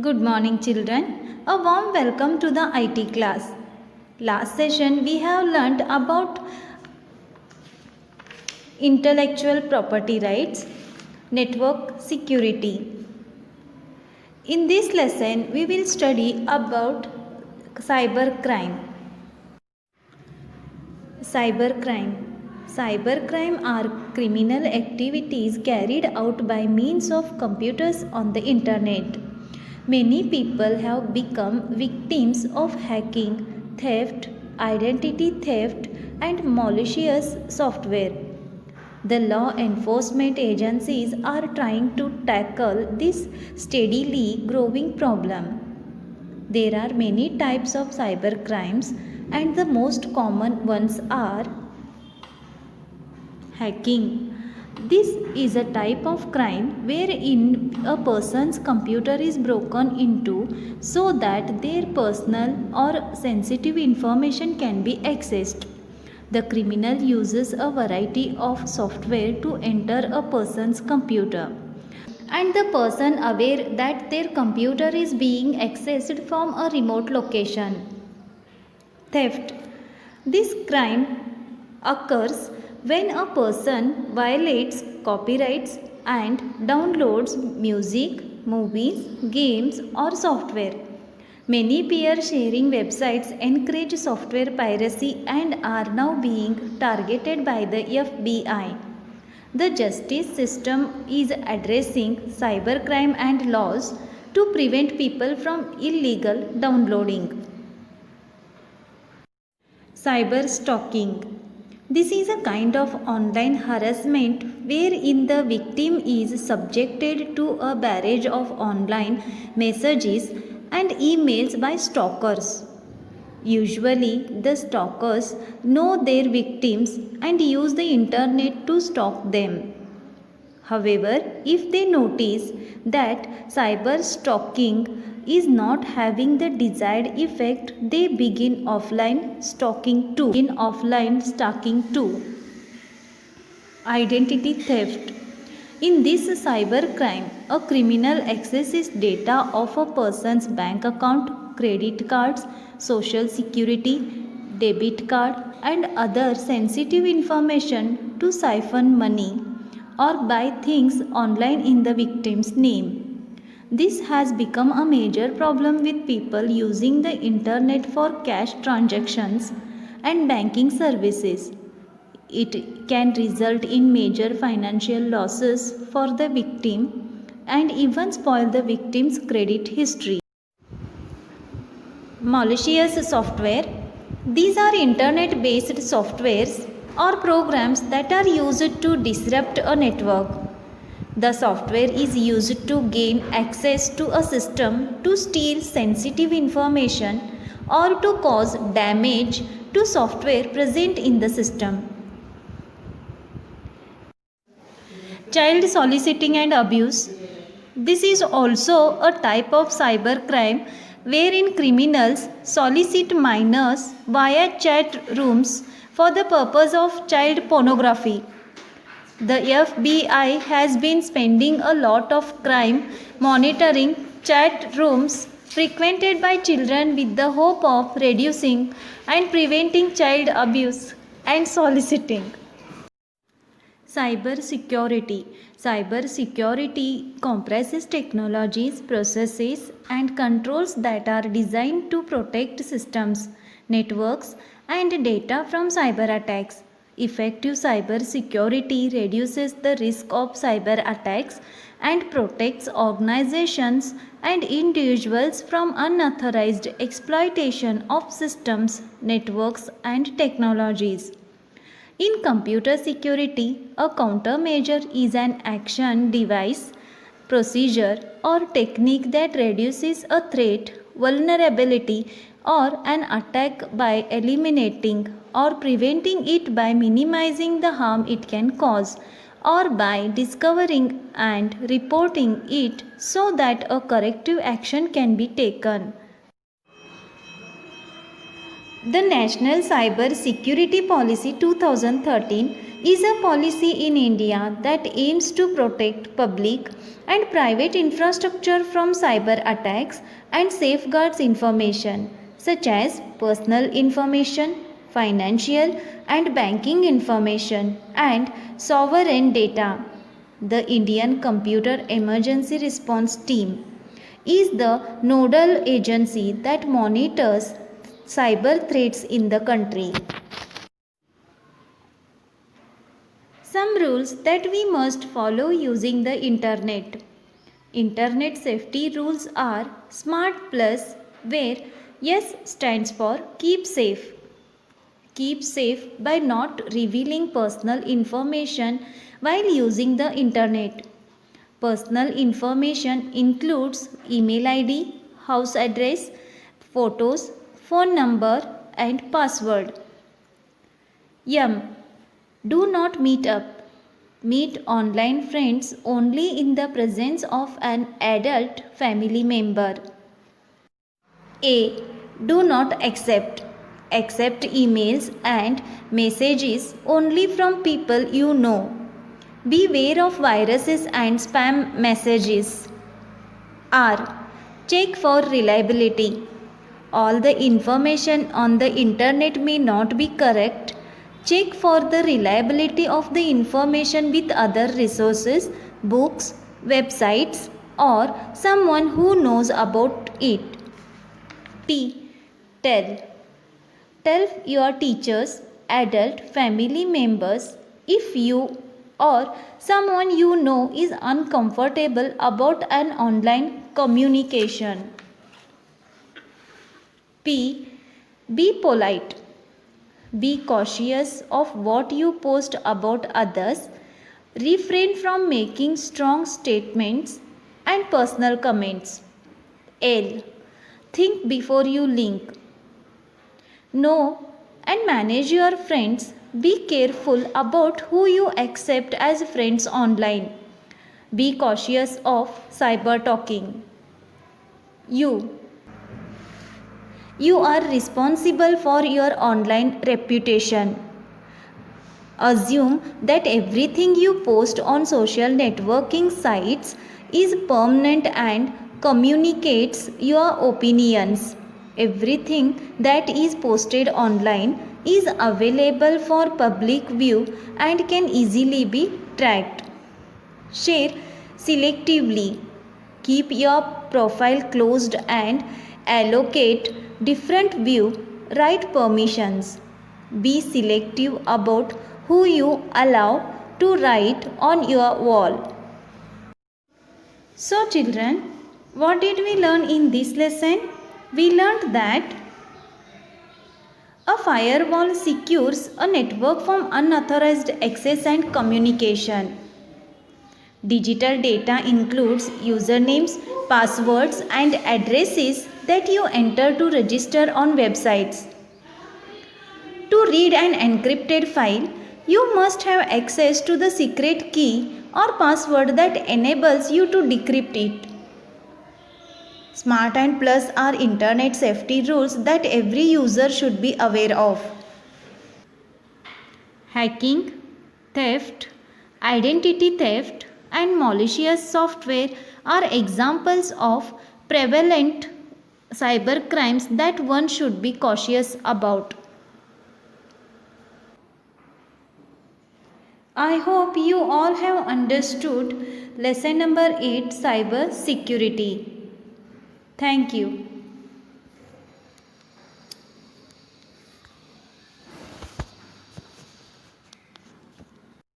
Good morning, children. A warm welcome to the IT class. Last session, we have learnt about intellectual property rights, network security. In this lesson, we will study about cybercrime. Cybercrime. Cybercrime are criminal activities carried out by means of computers on the internet. Many people have become victims of hacking, theft, identity theft, and malicious software. The law enforcement agencies are trying to tackle this steadily growing problem. There are many types of cybercrimes, and the most common ones are hacking. This is a type of crime wherein a person's computer is broken into so that their personal or sensitive information can be accessed. The criminal uses a variety of software to enter a person's computer, and the person aware that their computer is being accessed from a remote location. Theft. This crime occurs when a person violates copyrights and downloads music, movies, games, or software. Many peer sharing websites encourage software piracy and are now being targeted by the FBI. The justice system is addressing cybercrime and laws to prevent people from illegal downloading. Cyber stalking. This is a kind of online harassment wherein the victim is subjected to a barrage of online messages and emails by stalkers. Usually, the stalkers know their victims and use the internet to stalk them. However, if they notice that cyber stalking is not having the desired effect, they begin offline stalking too. Identity theft. In this cybercrime, a criminal accesses data of a person's bank account, credit cards, social security, debit card, and other sensitive information to siphon money or buy things online in the victim's name. This has become a major problem with people using the internet for cash transactions and banking services. It can result in major financial losses for the victim and even spoil the victim's credit history. Malicious software. These are internet based softwares or programs that are used to disrupt a network. The software is used to gain access to a system to steal sensitive information or to cause damage to software present in the system. Child soliciting and abuse. This is also a type of cybercrime wherein criminals solicit minors via chat rooms for the purpose of child pornography. The FBI has been spending a lot of time monitoring chat rooms frequented by children with the hope of reducing and preventing child abuse and soliciting. Cyber security. Cyber security comprises technologies, processes, and controls that are designed to protect systems, networks, and data from cyber attacks. Effective cyber security reduces the risk of cyber attacks and protects organizations and individuals from unauthorized exploitation of systems, networks, and technologies. In computer security, a countermeasure is an action, device, procedure, or technique that reduces a threat, vulnerability, or an attack by eliminating or preventing it by minimizing the harm it can cause, or by discovering and reporting it so that a corrective action can be taken. The National Cyber Security Policy 2013 is a policy in India that aims to protect public and private infrastructure from cyber attacks and safeguards information such as personal information, financial and banking information, and sovereign data. The Indian Computer Emergency Response Team is the nodal agency that monitors cyber threats in the country. Some rules that we must follow using the internet. Internet safety rules are SMART Plus, where S stands for keep safe. Keep safe by not revealing personal information while using the internet. Personal information includes email ID, house address, photos, phone number, and password. Yum. Do not meet up. Meet online friends only in the presence of an adult family member. A. Do not accept. Accept emails and messages only from people you know. Beware of viruses and spam messages. R. Check for reliability. All the information on the internet may not be correct. Check for the reliability of the information with other resources, books, websites, or someone who knows about it. T. Tell. Tell your teachers, adult family members if you or someone you know is uncomfortable about an online communication. P. Be polite. Be cautious of what you post about others. Refrain from making strong statements and personal comments. L. Think before you link. Know and manage your friends. Be careful about who you accept as friends online. Be cautious of cyber talking. You are responsible for your online reputation. Assume that everything you post on social networking sites is permanent and communicates your opinions. Everything that is posted online is available for public view and can easily be tracked. Share selectively. Keep your profile closed and allocate different view right permissions. Be selective about who you allow to write on your wall. So children, what did we learn in this lesson? We learned that a firewall secures a network from unauthorized access and communication. Digital data includes usernames, passwords, and addresses that you enter to register on websites. To read an encrypted file, you must have access to the secret key or password that enables you to decrypt it. SMART and Plus are internet safety rules that every user should be aware of. Hacking, theft, identity theft, and malicious software are examples of prevalent cyber crimes that one should be cautious about. I hope you all have understood lesson number 8, cyber security. Thank you.